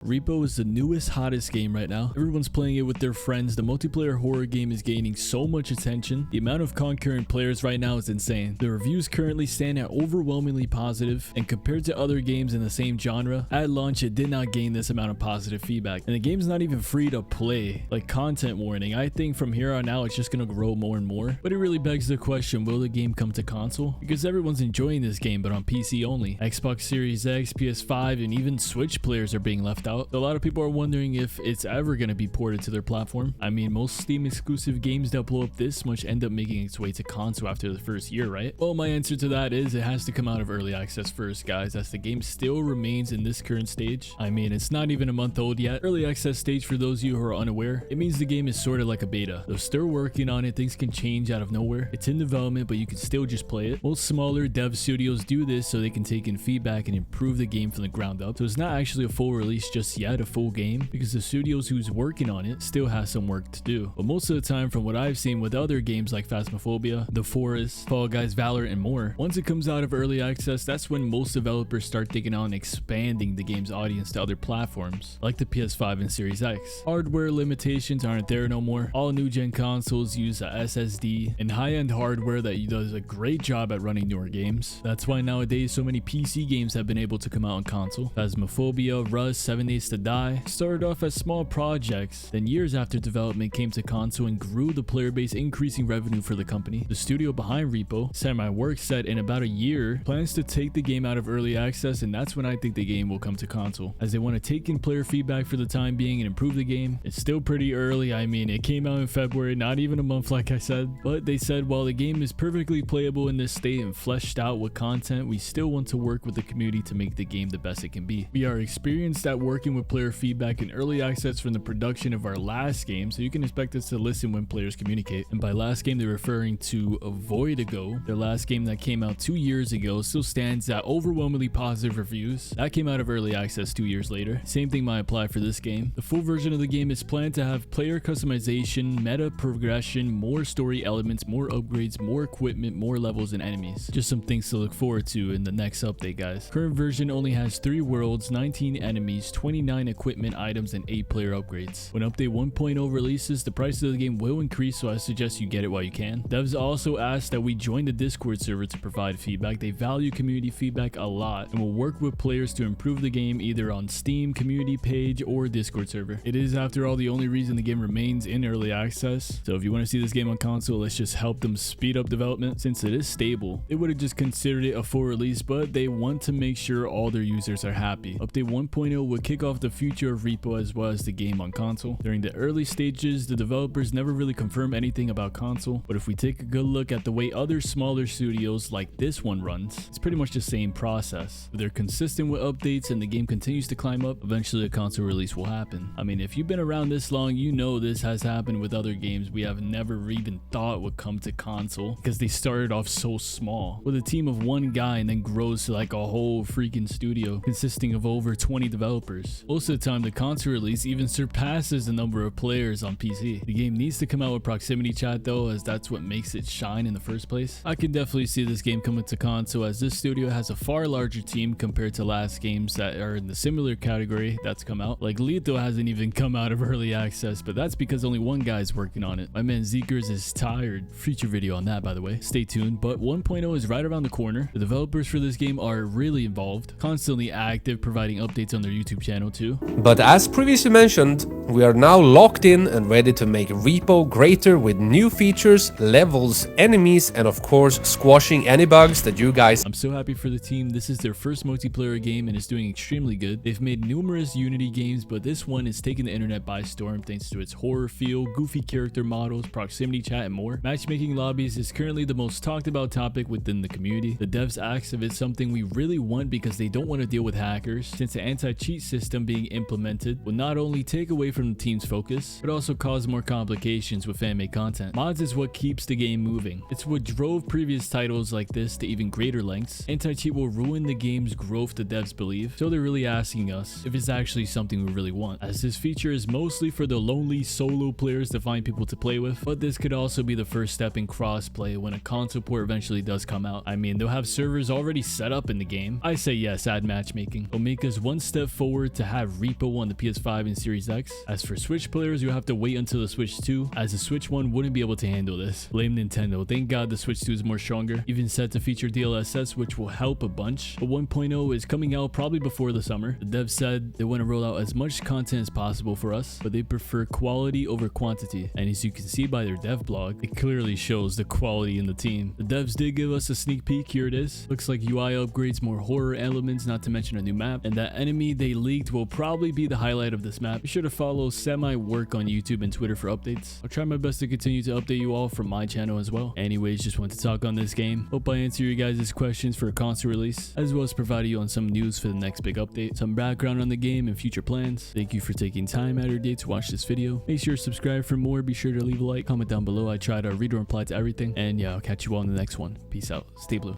Repo is the newest, hottest game right now. Everyone's playing it with their friends. The multiplayer horror game is gaining so much attention. The amount of concurrent players right now is insane. The reviews currently stand at overwhelmingly positive, and compared to other games in the same genre, at launch it did not gain this amount of positive feedback. And the game's not even free to play. Like, content warning, I think from here on out it's just gonna grow more and more. But it really begs the question, will the game come to console? Because everyone's enjoying this game, but on PC only. Xbox Series X, PS5, and even Switch players are being left out. A lot of people are wondering if it's ever going to be ported to their platform. I mean, most Steam exclusive games that blow up this much end up making its way to console after the first year, right? Well, my answer to that is it has to come out of early access first, guys, as the game still remains in this current stage. I mean, it's not even a month old yet. Early access stage, for those of you who are unaware, it means the game is sort of like a beta. They're still working on it, things can change out of nowhere. It's in development, but you can still just play it. Most smaller dev studios do this so they can take in feedback and improve the game from the ground up. So it's not actually a full release just yet, a full game, because the studios who's working on it still has some work to do. But most of the time, from what I've seen with other games like Phasmophobia, The Forest, Fall Guys, Valorant, and more, once it comes out of early access, that's when most developers start thinking on expanding the game's audience to other platforms, like the PS5 and Series X. Hardware limitations aren't there no more. All new gen consoles use a SSD and high-end hardware that does a great job at running newer games. That's why nowadays so many PC games have been able to come out on console. Phasmophobia, Rust, 7 Days to Die started off as small projects, then years after development came to console and grew the player base, increasing revenue for the company. The studio behind Repo, Semi-Works, said in about a year plans to take the game out of early access, and that's when I think the game will come to console, as they want to take in player feedback for the time being and improve the game. It's still pretty early. I mean, it came out in February, not even a month like I said, but they said while the game is perfectly playable in this state and fleshed out with content, we still want to work with the community to make the game the best it can be. We are experienced at working with player feedback and early access from the production of our last game, so you can expect us to listen when players communicate. And by last game, they're referring to Voidago. Their last game that came out 2 years ago still stands at overwhelmingly positive reviews. That came out of early access 2 years later. Same thing might apply for this game. The full version of the game is planned to have player customization, meta progression, more story elements, more upgrades, more equipment, more levels and enemies. Just some things to look forward to in the next update, guys. Current version only has 3 worlds, 19 enemies, 29 equipment items, and 8 player upgrades. When update 1.0 releases, the price of the game will increase, so I suggest you get it while you can. Devs also asked that we join the Discord server to provide feedback. They value community feedback a lot and will work with players to improve the game either on Steam community page or Discord server. It is, after all, the only reason the game remains in early access, so if you want to see this game on console, let's just help them speed up development. Since it is stable, they would have just considered it a full release, but they want to make sure all their users are happy. Update 1.0 would kick off the future of Repo as well as the game on console. During the early stages, the developers never really confirmed anything about console, but if we take a good look at the way other smaller studios like this one runs, it's pretty much the same process. If they're consistent with updates and the game continues to climb up, eventually a console release will happen. I mean, if you've been around this long, you know this has happened with other games we have never even thought would come to console, because they started off so small with a team of 1 guy and then grows to like a whole freaking studio consisting of over 20 developers. Most of the time, the console release even surpasses the number of players on PC. The game needs to come out with proximity chat though, as that's what makes it shine in the first place. I can definitely see this game coming to console, as this studio has a far larger team compared to last games that are in the similar category that's come out. Like Lethal hasn't even come out of early access, but that's because only 1 guy is working on it. My man Zekers is tired. Future video on that, by the way. Stay tuned. But 1.0 is right around the corner. The developers for this game are really involved, constantly active, providing updates on their YouTube channel too. But as previously mentioned, we are now locked in and ready to make Repo greater with new features, levels, enemies, and of course squashing any bugs that you guys. I'm so happy for the team. This is their first multiplayer game and it's doing extremely good. They've made numerous Unity games, but this one is taking the internet by storm thanks to its horror feel, goofy character models, proximity chat, and more. Matchmaking lobbies is currently the most talked about topic within the community. The devs asked if it's something we really want because they don't want to deal with hackers, since the anti-cheat system being implemented will not only take away from the team's focus, but also cause more complications with fan-made content. Mods is what keeps the game moving. It's what drove previous titles like this to even greater lengths. Anti-cheat will ruin the game's growth, the devs believe, so they're really asking us if it's actually something we really want, as this feature is mostly for the lonely solo players to find people to play with, but this could also be the first step in crossplay when a console port eventually does come out. I mean, they'll have servers already set up in the game. I say yes, add matchmaking. It'll make us one step forward forward to have Repo on the PS5 and Series X. As for Switch players, you'll have to wait until the Switch 2, as the Switch 1 wouldn't be able to handle this. Blame Nintendo. Thank God the Switch 2 is more stronger, even set to feature DLSS, which will help a bunch. But 1.0 is coming out probably before the summer. The devs said they want to roll out as much content as possible for us, but they prefer quality over quantity. And as you can see by their dev blog, it clearly shows the quality in the team. The devs did give us a sneak peek. Here it is. Looks like UI upgrades, more horror elements, not to mention a new map, and that enemy they leaked will probably be the highlight of this map. Be sure to follow Semi-Work on YouTube and Twitter for updates. I'll try my best to continue to update you all from my channel as well. Anyways, just want to talk on this game. Hope I answer you guys' questions for a console release, as well as provide you on some news for the next big update, some background on the game and future plans. Thank you for taking time out of your day to watch this video. Make sure to subscribe for more. Be sure to leave a like, comment down below. I try to read or reply to everything. And yeah, I'll catch you all in the next one. Peace out. Stay blue.